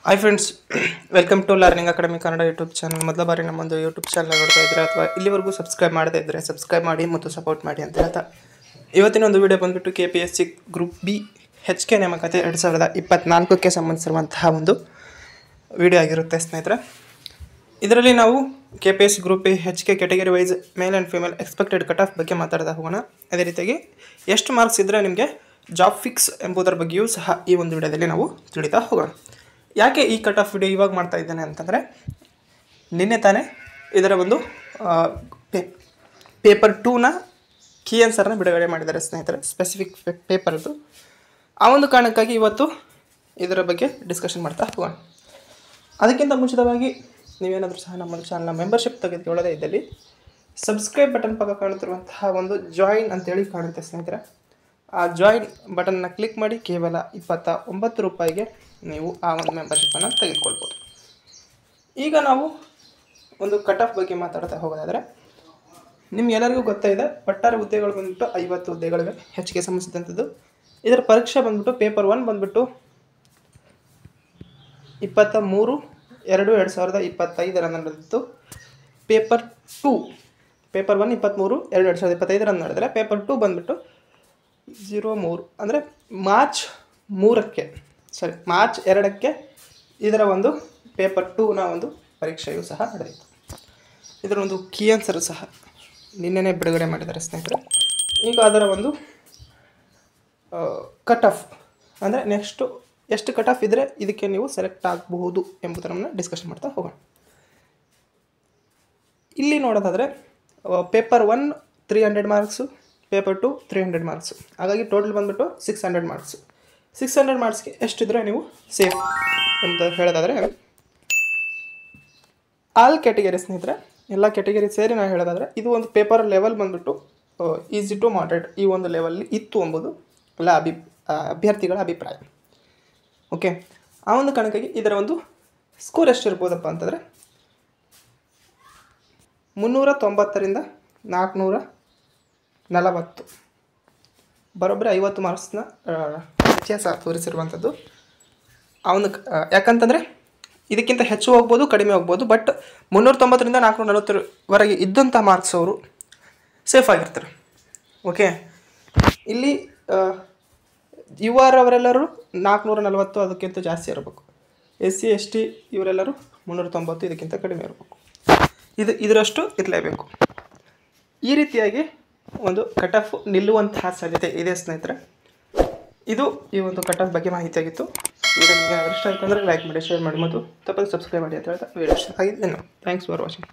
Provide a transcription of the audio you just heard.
Hi friends, welcome to Learning Academy Kannada YouTube channel. ಮೊದಲ ಬಾರಿ ನಮ್ಮೊಂದು YouTube channel ನೋಡ್ತಾ ಇದ್ದರೆ ಅಥವಾ ಇಲ್ಲಿವರೆಗೂ ಸಬ್ಸ್ಕ್ರೈಬ್ ಮಾಡದೇ ಇದ್ದರೆ ಸಬ್ಸ್ಕ್ರೈಬ್ ಮಾಡಿ ಮತ್ತು ಸಪೋರ್ಟ್ ಮಾಡಿ ಅಂತ ಹೇಳ್ತಾ ಇವತ್ತಿನ ಒಂದು ವಿಡಿಯೋ ಬಂದುಬಿಟ್ಟು KPSC ಗ್ರೂಪ್ ಬಿ HK ನೇಮಕಾತಿ 2024ಕ್ಕೆ ಸಂಬಂಧಿಸಿರುವಂತಹ ಒಂದು ವಿಡಿಯೋ ಆಗಿರುತ್ತೆ ಸ್ನೇಹಿತರೆ. ಇದರಲ್ಲಿ ನಾವು KPSC group B HK category wise male and female expected cut off ಬಗ್ಗೆ ಮಾತಾಡ್ತಾ ಹೋಗೋಣ. ಅದೇ ರೀತಿಯಾಗಿ ಎಷ್ಟು ಮಾರ್ಕ್ಸ್ ಇದ್ದರೆ ನಿಮಗೆ ಜಾಬ್ ಫಿಕ್ಸ್ ಎಂಬುದರ ಬಗ್ಗೆಯೂ ಸಹ ಈ ಒಂದು ವಿಡಿಯೋದಲ್ಲಿ ನಾವು ತಿಳಿತಾ ಹೋಗೋಣ. ಯಾಕೆ ಈ ಕಟ್ ಆಫ್ ವಿಡಿಯೋ ಇವಾಗ ಮಾಡ್ತಾ ಇದ್ದೇನೆ ಅಂತಂದರೆ, ನಿನ್ನೆ ತಾನೇ ಇದರ ಒಂದು ಪೇಪರ್ 2ನ ಕೀ ಆನ್ಸರ್ನ ಬಿಡುಗಡೆ ಮಾಡಿದ್ದಾರೆ ಸ್ನೇಹಿತರೆ, ಸ್ಪೆಸಿಫಿಕ್ ಪೇಪರ್ದು. ಆ ಒಂದು ಕಾರಣಕ್ಕಾಗಿ ಇವತ್ತು ಇದರ ಬಗ್ಗೆ ಡಿಸ್ಕಷನ್ ಮಾಡ್ತಾ ಹೋಗೋಣ. ಅದಕ್ಕಿಂತ ಮುಂಚಿತವಾಗಿ ನೀವೇನಾದರೂ ಸಹ ನಮ್ಮ ಚಾನಲ್ನ ಮೆಂಬರ್ಶಿಪ್ ತೆಗೆದುಕೊಳ್ಳದೇ ಇದ್ದಲ್ಲಿ ಸಬ್ಸ್ಕ್ರೈಬ್ ಬಟನ್ ಪಕ್ಕ ಕಾಣುತ್ತಿರುವಂತಹ ಒಂದು ಜಾಯಿನ್ ಅಂತೇಳಿ ಕಾಣುತ್ತೆ ಸ್ನೇಹಿತರೆ. ಆ ಜಾಯಿನ್ ಬಟನ್ನ ಕ್ಲಿಕ್ ಮಾಡಿ ಕೇವಲ 29 ರೂಪಾಯಿಗೆ ನೀವು ಆ ಒಂದು ಮೆಂಬರ್ಶಿಪ್ಪನ್ನು ತೆಗೆದುಕೊಳ್ಬೋದು. ಈಗ ನಾವು ಒಂದು ಕಟ್ ಆಫ್ ಬಗ್ಗೆ ಮಾತಾಡ್ತಾ ಹೋಗೋದಾದರೆ, ನಿಮ್ಗೆಲ್ಲರಿಗೂ ಗೊತ್ತಾಯಿದೆ ಪಟ್ಟಾರ ಹುದ್ದೆಗಳು ಬಂದುಬಿಟ್ಟು 50 ಹುದ್ದೆಗಳಿವೆ ಹೆಚ್ಚಿಗೆ ಸಂಬಂಧಿಸಿದಂಥದ್ದು. ಇದರ ಪರೀಕ್ಷೆ ಬಂದುಬಿಟ್ಟು ಪೇಪರ್ 1 ಬಂದುಬಿಟ್ಟು 23/2/2025 ನಡೆದಿತ್ತು. ಪೇಪರ್ 2 ಪೇಪರ್ 1 23/2/2025 ನಡೆದರೆ ಪೇಪರ್ 2 ಬಂದುಬಿಟ್ಟು 03 ಅಂದರೆ ಮಾರ್ಚ್ 2ಕ್ಕೆ ಇದರ ಒಂದು ಪೇಪರ್ 2ನ ಒಂದು ಪರೀಕ್ಷೆಯೂ ಸಹ ನಡೆಯಿತು. ಇದರ ಒಂದು ಕೀ ಆನ್ಸರ್ ಸಹ ನಿನ್ನೆನೇ ಬಿಡುಗಡೆ ಮಾಡಿದ್ದಾರೆ ಸ್ನೇಹಿತರೆ. ಈಗ ಅದರ ಒಂದು ಕಟ್ ಆಫ್ ಅಂದರೆ ನೆಕ್ಸ್ಟು ಎಷ್ಟು ಕಟ್ ಆಫ್ ಇದ್ದರೆ ಇದಕ್ಕೆ ನೀವು ಸೆಲೆಕ್ಟ್ ಆಗಬಹುದು ಎಂಬುದನ್ನು ಡಿಸ್ಕಷನ್ ಮಾಡ್ತಾ ಹೋಗೋಣ. ಇಲ್ಲಿ ನೋಡೋದಾದರೆ ಪೇಪರ್ 1 300 ಮಾರ್ಕ್ಸು, ಪೇಪರ್ 2 300 ಮಾರ್ಕ್ಸು, ಹಾಗಾಗಿ ಟೋಟಲ್ ಬಂದುಬಿಟ್ಟು 600 ಮಾರ್ಕ್ಸು. 600 ಮಾರ್ಕ್ಸ್ಗೆ ಎಷ್ಟಿದ್ರೆ ನೀವು ಸೇಫ್ ಅಂತ ಹೇಳೋದಾದರೆ, ಆಲ್ ಕ್ಯಾಟಗರಿ ಸ್ನೇಹಿತರೆ, ಎಲ್ಲ ಕ್ಯಾಟಗರಿ ಸೇರಿ ನಾವು ಹೇಳೋದಾದರೆ ಇದು ಒಂದು ಪೇಪರ್ ಲೆವೆಲ್ ಬಂದುಬಿಟ್ಟು ಈಸಿ ಟು ಮಾಡ್ರೇಟ್ ಈ ಒಂದು ಲೆವೆಲ್ಲಿ ಇತ್ತು ಎಂಬುದು ಎಲ್ಲ ಅಭ್ಯರ್ಥಿಗಳ ಅಭಿಪ್ರಾಯ. ಓಕೆ, ಆ ಒಂದು ಕಾರಣಕ್ಕಾಗಿ ಇದರ ಒಂದು ಸ್ಕೋರ್ ಎಷ್ಟಿರ್ಬೋದಪ್ಪ ಅಂತಂದರೆ 390ರಿಂದ 440, ಬರೋಬ್ಬರಿ 50 ಮಾರ್ಕ್ಸ್ನ ವ್ಯತ್ಯಾಸ ತೋರಿಸಿರುವಂಥದ್ದು. ಆ ಒಂದು ಯಾಕಂತಂದರೆ ಇದಕ್ಕಿಂತ ಹೆಚ್ಚು ಹೋಗ್ಬೋದು, ಕಡಿಮೆ ಹೋಗ್ಬೋದು, ಬಟ್ 390ರಿಂದ 440ವರೆಗೆ ಇದ್ದಂಥ ಮಾರ್ಕ್ಸ್ ಅವರು ಸೇಫ್ ಆಗಿರ್ತಾರೆ. ಓಕೆ, ಇಲ್ಲಿ ಅವರೆಲ್ಲರೂ 440 ಅದಕ್ಕಿಂತ ಜಾಸ್ತಿ ಇರಬೇಕು. SC ST ಇವರೆಲ್ಲರೂ 390 ಇದಕ್ಕಿಂತ ಕಡಿಮೆ ಇರಬೇಕು. ಇದರಷ್ಟು ಇರಲೇಬೇಕು. ಈ ರೀತಿಯಾಗಿ ಒಂದು ಕಟ್ ಆಫ್ ನಿಲ್ಲುವಂತಹ ಸಾಧ್ಯತೆ ಇದೆ ಸ್ನೇಹಿತರೆ. ಇದು ಈ ಒಂದು ಕಟ್ ಆಫ್ ಬಗ್ಗೆ ಮಾಹಿತಿಯಾಗಿತ್ತು. ವಿಡಿಯೋ ನಿಮಗೆ ಇಷ್ಟ ಆಯಿತು ಅಂದರೆ ಲೈಕ್ ಮಾಡಿ, ಶೇರ್ ಮಾಡಿ ಮತ್ತು ತಪ್ಪದೆ ಸಬ್ಸ್ಕ್ರೈಬ್ ಮಾಡಿ ಅಂತ ಹೇಳ್ತಾ ವಿಡಿಯೋ ಇಷ್ಟ ಆಗಿದೆ. Thanks for watching.